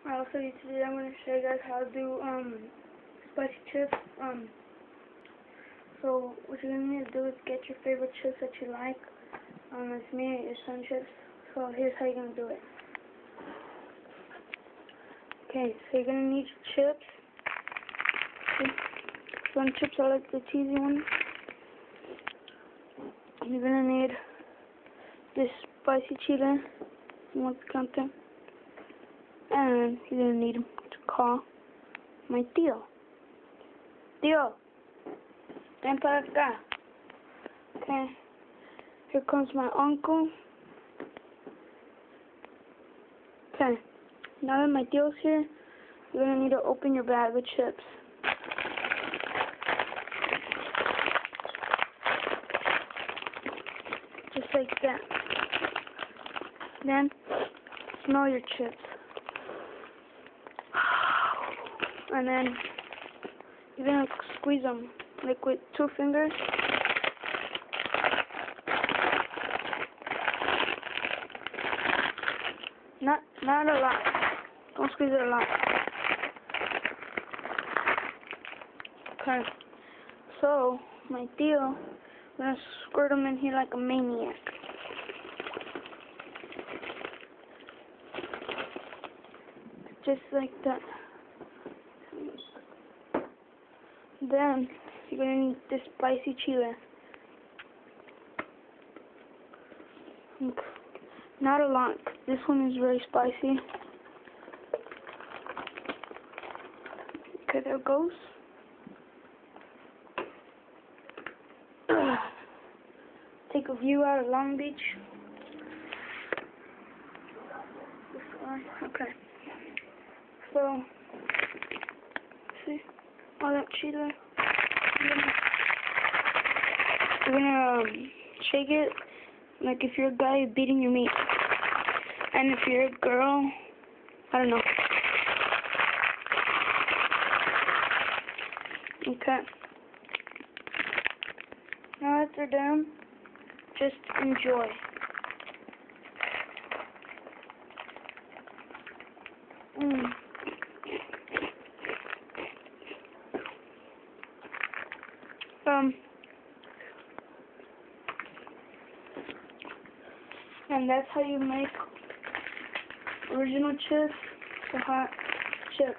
Also today I'm going to show you guys how to do spicy chips. So what you're going to need to do is get your favorite chips that you like. It's me, your Sun Chips. So here's how you're going to do it. Okay, so you're going to need your chips. Sun Chips are like the cheesy ones. You're going to need this spicy chile. One content. And you're going to need to call my tío. Tío, ven para acá. Okay, here comes my uncle. Okay, now that my tío's here, you're going to need to open your bag of chips. Just like that. Then, smell your chips. And then, you're going to squeeze them, like with 2 fingers. Not a lot. Don't squeeze it a lot. Okay. So, my tío, I'm going to squirt them in here like a maniac. Just like that. Then, you're going to need this spicy chile. Not a lot. This one is very spicy. Okay, there it goes. Take a view out of Long Beach. Okay. So, see all that chile. You're gonna shake it like if you're a guy beating your meat, and if you're a girl, I don't know. Okay. Now that they're done, just enjoy. And that's how you make original chips, the hot chips.